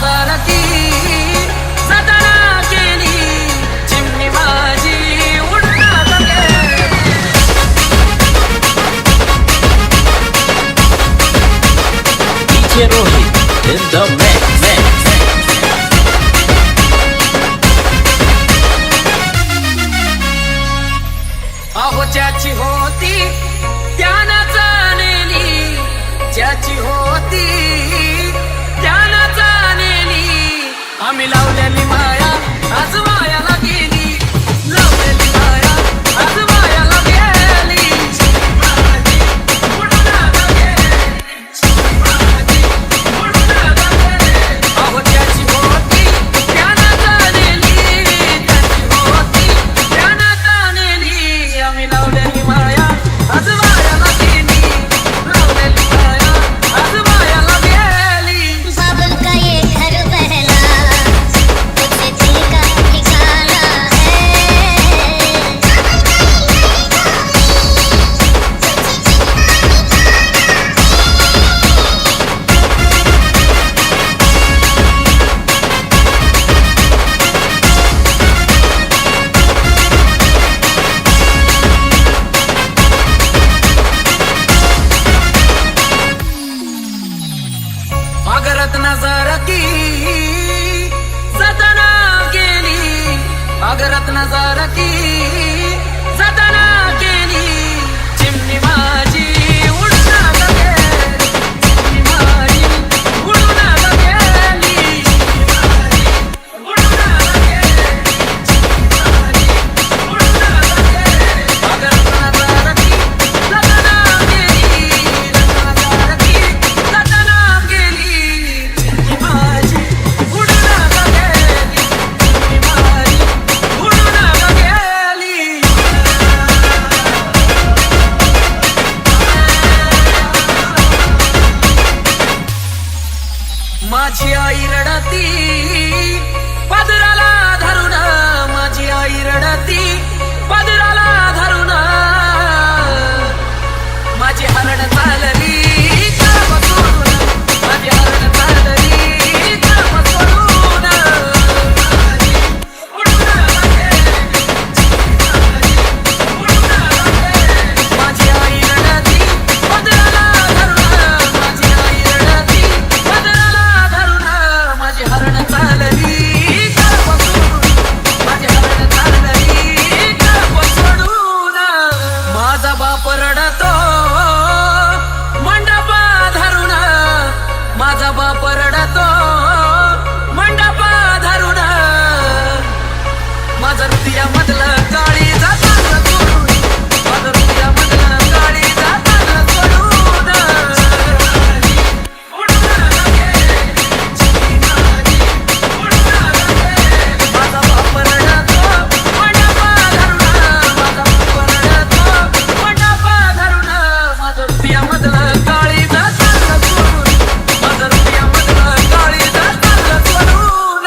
नजर की सदना केली चिमणी माझी उडणार DJ Rohit in the mix. अहो ज्याची होती त्यानं जाणली, ज्याची होती त्यानं जाणली. आम्ही लावलेली माया आज मायाला गेली, लावलेली माया आज मायाला गेली. अहो ज्याची होती त्यानं जाणली, ज्याची होती त्यानं जाणली. आम्ही लावलेली माया आज मायाला गेली, लावलेली माया आज मायाला गेली. बाबुल का ये घर पहला तुझसे दिल का ठिकाना अगरत नजर की सदना गेली, अगरत नजर की सदना गेली. चिमणी माझी उडून गेली, चिमणी माझी उडून गेली, उडून गेली, चिमणी माझी उडून गेली. अगरत नजर की सदना गेली, नजर की सदना गेली. चिमणी माझी उडून गेली, चिमणी माझी उडून गेली. माझी आई रडती पदराला धरून, माझी आई रडती पदराला धरून. माझी हरण चालली काम सोडून, माझी हरण चालली काम सोडून. माझी आई रडती पदराला धरून, माझी आई रडती पदराला धरून. माझी हरण चालली काम सोडून, माझी हरण चालली काम सोडून. माझा बाप रडतो मंडपा धरून, माझा बाप रडतो मंडपा धरून. माझं हृदयामधलं काळी जाताना सोडून, माझं हृदयामधलं काळी जाताना सोडून. माझा बाप रडतो मंडपा धरून, माझा बाप रडतो मंडपा धरून. माझं हृदयामधलं काळी जाताना सोडून, माझं हृदयामधलं काळी जाताना सोडून.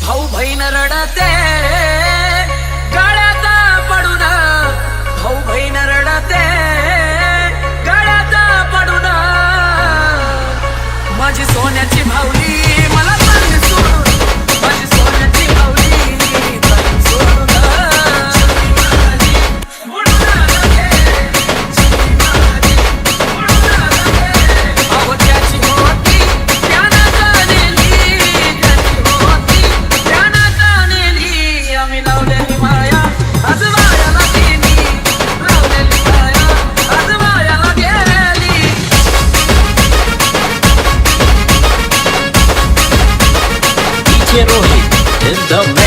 भाऊ बहीण रडते गळ्यात पडून, भाऊ बहीण रडते गळ्यात पडून. माझी सोन्याची भावली मला चालली सोडून, माझी सोन्याची भावली चालली सोडून. अहो ज्याची होती त्यानं जाणली, ज्याची होती त्यानं जाणली. आम्ही लावलेली माया आज मायाला गेली, लावलेली माया आज मायाला गेली. DJ Rohit in the mix.